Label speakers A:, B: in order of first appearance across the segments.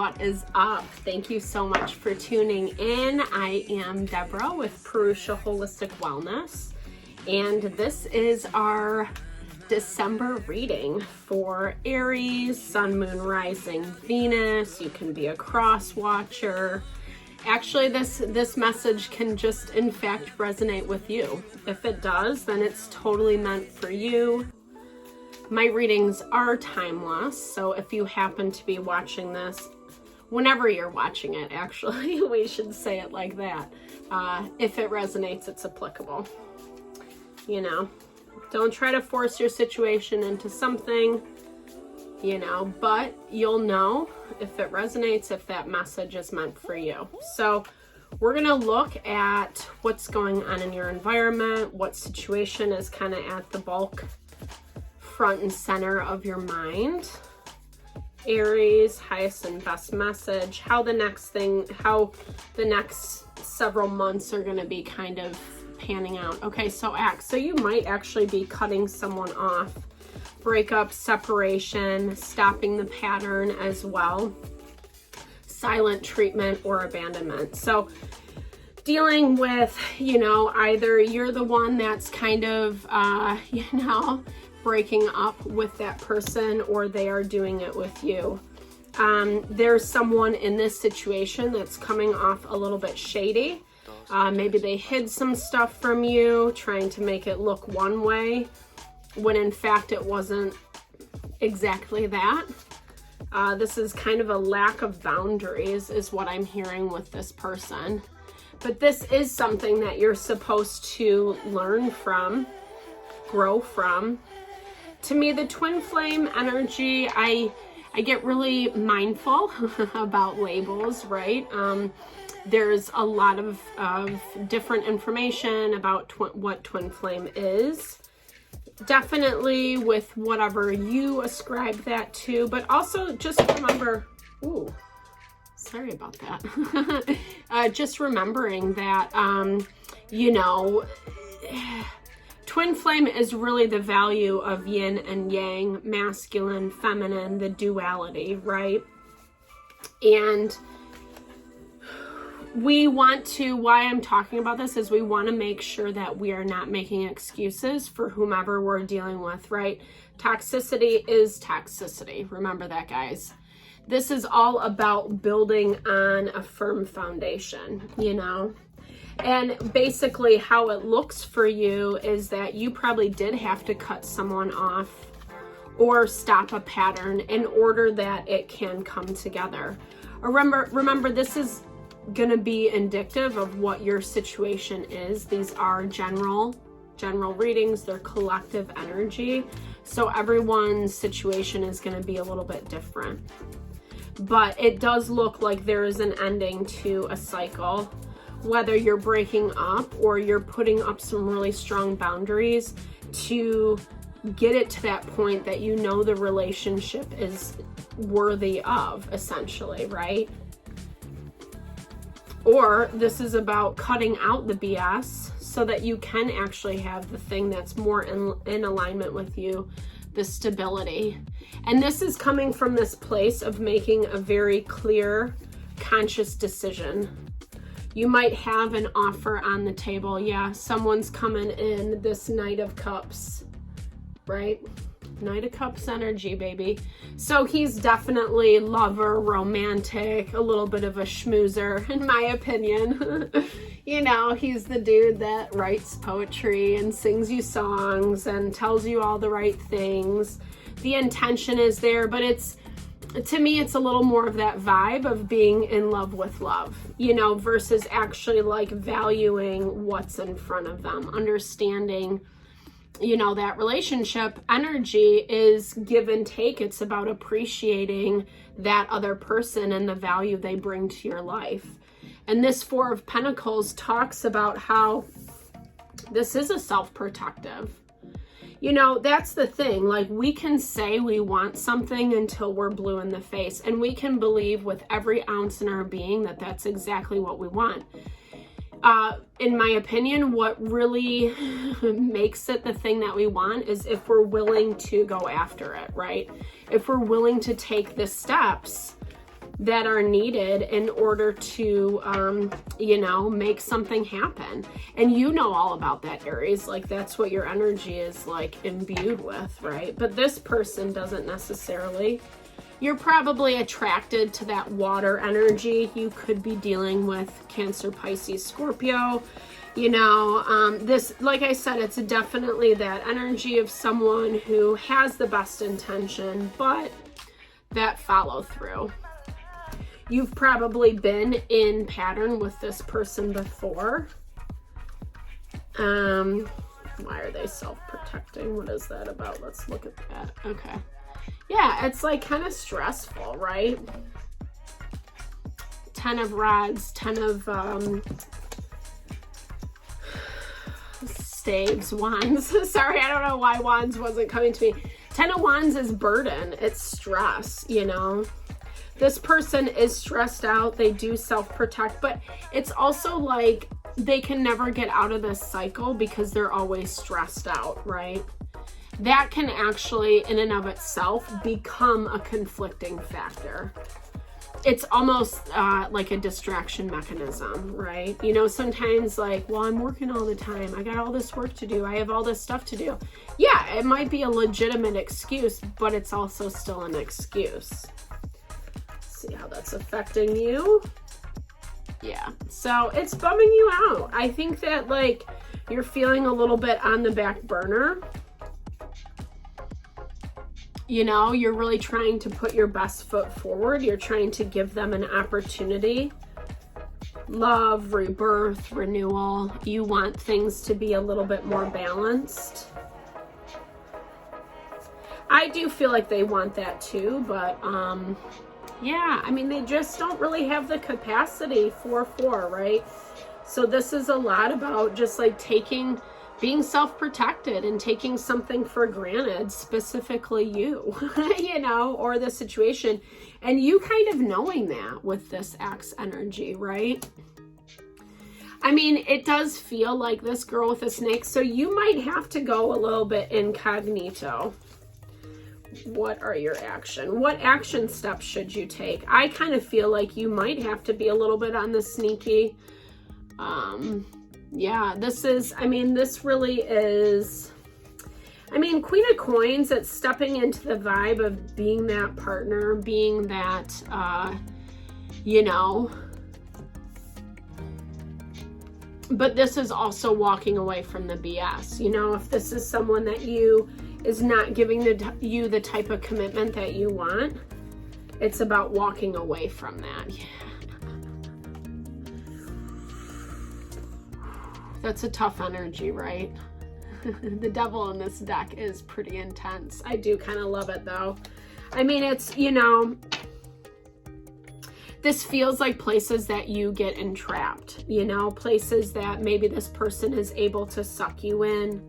A: what is up? Thank you so much for tuning in. I am Deborah with Purusha Holistic Wellness, and this is our December reading for Aries, Sun, Moon, Rising, Venus. You can be a cross watcher. Actually, this message can just, in fact, resonate with you. If it does, then it's totally meant for you. My readings are timeless, so if you happen to be watching this, whenever you're watching it, actually, we should say it like that. If it resonates, it's applicable. You know, don't try to force your situation into something, you know, but you'll know if it resonates, if that message is meant for you. So we're going to look at what's going on in your environment, what situation is kind of at the bulk front and center of your mind. Aries, highest and best message, how the next several months are going to be kind of panning out. Okay, so you might actually be cutting someone off, breakup, separation, stopping the pattern as well, silent treatment or abandonment. So dealing with, you know, either you're the one that's kind of, breaking up with that person, or they are doing it with you. There's someone in this situation that's coming off a little bit shady. Maybe they hid some stuff from you, trying to make it look one way, when in fact it wasn't exactly that. This is kind of a lack of boundaries is what I'm hearing with this person. But this is something that you're supposed to learn from, grow from. To me, the twin flame energy, I get really mindful about labels, right? There's a lot of different information about what twin flame is. Definitely with whatever you ascribe that to, but also just remember, sorry about that. Just remembering that, twin flame is really the value of yin and yang, masculine, feminine, the duality, right? And why I'm talking about this is we want to make sure that we are not making excuses for whomever we're dealing with, right? Toxicity is toxicity. Remember that, guys. This is all about building on a firm foundation, you know? And basically how it looks for you is that you probably did have to cut someone off or stop a pattern in order that it can come together. Remember, this is going to be indicative of what your situation is. These are general readings. They're collective energy. So everyone's situation is going to be a little bit different. But it does look like there is an ending to a cycle. Whether you're breaking up or you're putting up some really strong boundaries to get it to that point that you know the relationship is worthy of, essentially, right? Or this is about cutting out the BS so that you can actually have the thing that's more in alignment with you, the stability. And this is coming from this place of making a very clear, conscious decision. You might have an offer on the table. Yeah, someone's coming in, this Knight of Cups, right? Knight of Cups energy, baby. So he's definitely lover, romantic, a little bit of a schmoozer, in my opinion. You know, he's the dude that writes poetry and sings you songs and tells you all the right things. The intention is there, but to me, it's a little more of that vibe of being in love with love, you know, versus actually like valuing what's in front of them, understanding, you know, that relationship energy is give and take. It's about appreciating that other person and the value they bring to your life. And this Four of Pentacles talks about how this is a self-protective. You know, that's the thing. Like, we can say we want something until we're blue in the face, and we can believe with every ounce in our being that that's exactly what we want. In my opinion, what really makes it the thing that we want is if we're willing to go after it, right? If we're willing to take the steps that are needed in order to, you know, make something happen. And you know all about that, Aries. Like, that's what your energy is, like, imbued with, right? But this person doesn't necessarily. You're probably attracted to that water energy. You could be dealing with Cancer, Pisces, Scorpio. You know, this, like I said, it's definitely that energy of someone who has the best intention, but that follow through. You've probably been in pattern with this person before. Why are they self-protecting? What is that about? Let's look at that. Okay. Yeah, it's like kind of stressful, right? 10 of Rods, 10 of staves, wands. Sorry, I don't know why wands wasn't coming to me. 10 of Wands is burden. It's stress, you know. This person is stressed out. They do self-protect, but it's also like they can never get out of this cycle because they're always stressed out, right? That can actually, in and of itself, become a conflicting factor. It's almost like a distraction mechanism, right? You know, sometimes like, well, I'm working all the time. I got all this work to do. I have all this stuff to do. Yeah, it might be a legitimate excuse, but it's also still an excuse. Let's see how that's affecting you. Yeah, so it's bumming you out. I think that, like, you're feeling a little bit on the back burner. You know, you're really trying to put your best foot forward. You're trying to give them an opportunity. Love, rebirth, renewal. You want things to be a little bit more balanced. I do feel like they want that too, but yeah, I mean, they just don't really have the capacity for, right? So this is a lot about just like being self-protected and taking something for granted, specifically you, you know, or the situation. And you kind of knowing that with this X energy, right? I mean, it does feel like this girl with a snake. So you might have to go a little bit incognito. What are your action? What action steps should you take? I kind of feel like you might have to be a little bit on the sneaky. Yeah, this is, I mean, this really is, I mean, Queen of Coins, it's stepping into the vibe of being that partner, being that, you know, but this is also walking away from the BS. You know, if this is someone that is not giving you the type of commitment that you want, it's about walking away from that. Yeah. That's a tough energy, right? The devil in this deck is pretty intense. I do kind of love it though. I mean, it's, you know, this feels like places that you get entrapped, you know, places that maybe this person is able to suck you in.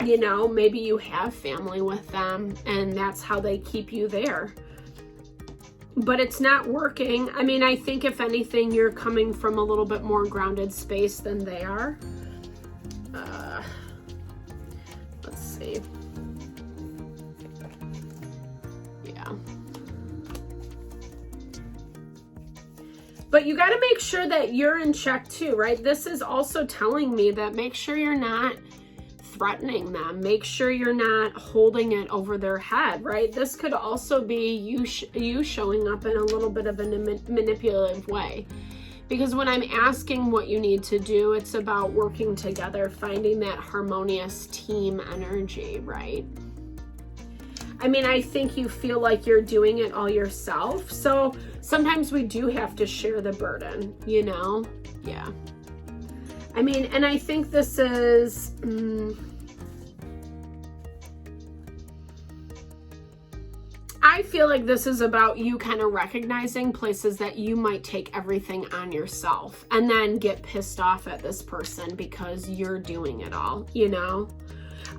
A: You know, maybe you have family with them and that's how they keep you there. But it's not working. I mean, I think if anything, you're coming from a little bit more grounded space than they are. Let's see. Yeah. But you got to make sure that you're in check too, right? This is also telling me that make sure you're not threatening them. Make sure you're not holding it over their head, right? This could also be you showing up in a little bit of a manipulative way. Because when I'm asking what you need to do, it's about working together, finding that harmonious team energy, right? I mean, I think you feel like you're doing it all yourself. So sometimes we do have to share the burden, you know? Yeah. I mean, and I think this is, I feel like this is about you kind of recognizing places that you might take everything on yourself and then get pissed off at this person because you're doing it all, you know?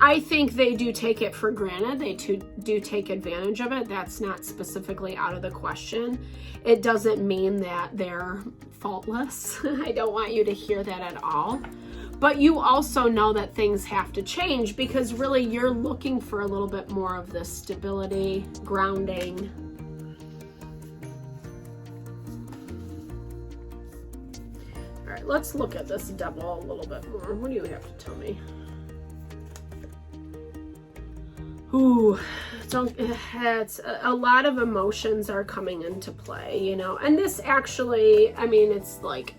A: I think they do take it for granted. They do take advantage of it. That's not specifically out of the question. It doesn't mean that they're faultless. I don't want you to hear that at all. But you also know that things have to change because really you're looking for a little bit more of this stability, grounding. let's look at this devil a little bit more. What do you have to tell me? Ooh, it's a lot of emotions are coming into play, you know, and this actually, I mean, it's like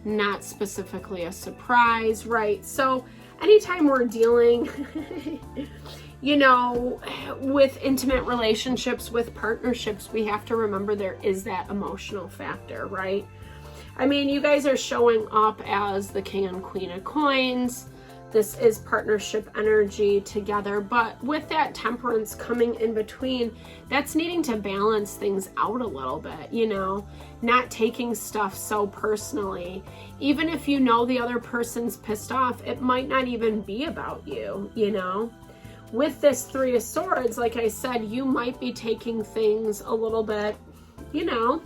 A: not specifically a surprise, right? So anytime we're dealing, you know, with intimate relationships, with partnerships, we have to remember there is that emotional factor, right? I mean, you guys are showing up as the King and Queen of Coins. This is partnership energy together, but with that Temperance coming in between, that's needing to balance things out a little bit, you know, not taking stuff so personally. Even if you know the other person's pissed off, it might not even be about you, you know. With this Three of Swords, like I said, you might be taking things a little bit, you know,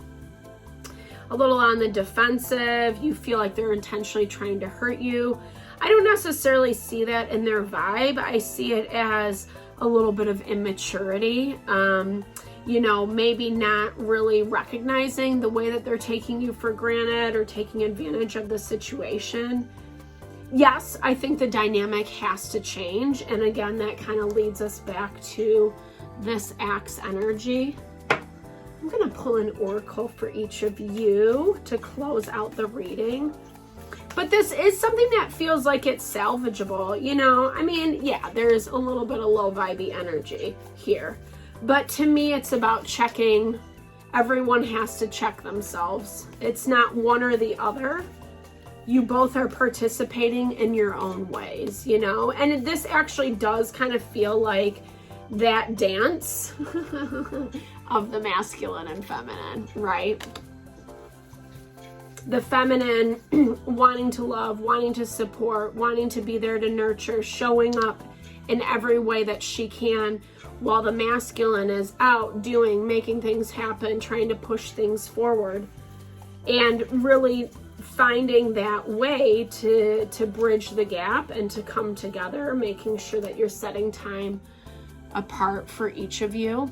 A: a little on the defensive. You feel like they're intentionally trying to hurt you. I don't necessarily see that in their vibe. I see it as a little bit of immaturity. You know, maybe not really recognizing the way that they're taking you for granted or taking advantage of the situation. Yes, I think the dynamic has to change. And again, that kind of leads us back to this Axe energy. I'm going to pull an oracle for each of you to close out the reading. But this is something that feels like it's salvageable, you know? I mean, yeah, there's a little bit of low vibey energy here. But to me, it's about checking. Everyone has to check themselves. It's not one or the other. You both are participating in your own ways, you know? And this actually does kind of feel like that dance of the masculine and feminine, right? The feminine wanting to love, wanting to support, wanting to be there to nurture, showing up in every way that she can, while the masculine is out doing, making things happen, trying to push things forward, and really finding that way to bridge the gap and to come together, making sure that you're setting time apart for each of you,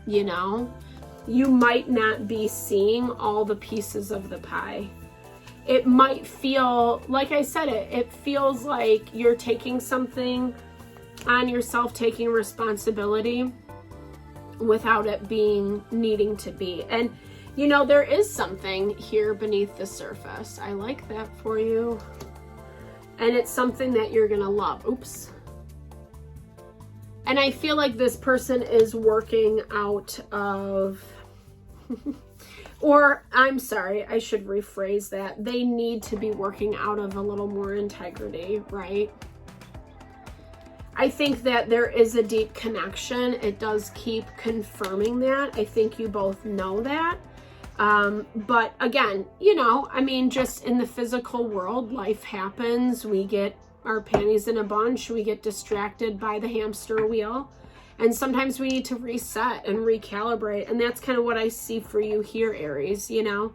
A: you know? You might not be seeing all the pieces of the pie. It might feel, like I said, it feels like you're taking something on yourself, taking responsibility without it being needing to be. And, you know, there is something here beneath the surface. I like that for you. And it's something that you're going to love. Oops. And I feel like this person is working out of, or I'm sorry, I should rephrase that. They need to be working out of a little more integrity, right? I think that there is a deep connection. It does keep confirming that. I think you both know that. But again, you know, I mean, just in the physical world, life happens. We get our panties in a bunch. We get distracted by the hamster wheel. And sometimes we need to reset and recalibrate. And that's kind of what I see for you here, Aries, you know.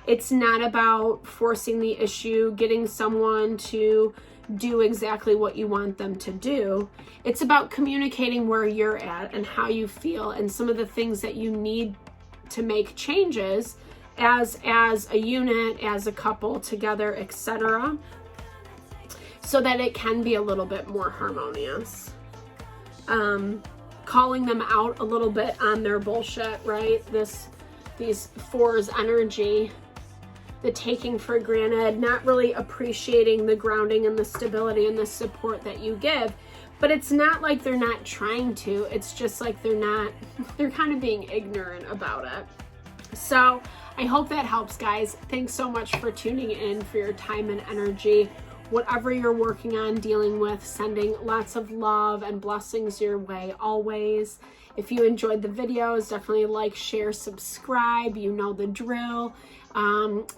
A: It's not about forcing the issue, getting someone to do exactly what you want them to do. It's about communicating where you're at and how you feel and some of the things that you need to make changes as a unit, as a couple together, etc., so that it can be a little bit more harmonious. Calling them out a little bit on their bullshit, right? These fours energy, the taking for granted, not really appreciating the grounding and the stability and the support that you give. But it's not like they're not trying to. It's just like they're kind of being ignorant about it. So I hope that helps, guys. Thanks so much for tuning in, for your time and energy. Whatever you're working on, dealing with, sending lots of love and blessings your way always. If you enjoyed the videos, definitely like, share, subscribe. You know the drill.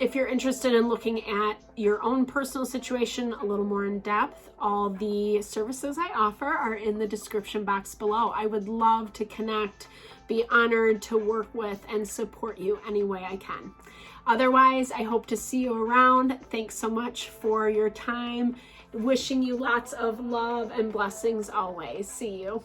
A: If you're interested in looking at your own personal situation a little more in depth, all the services I offer are in the description box below. I would love to connect, be honored to work with, and support you any way I can. Otherwise, I hope to see you around. Thanks so much for your time. Wishing you lots of love and blessings always. See you.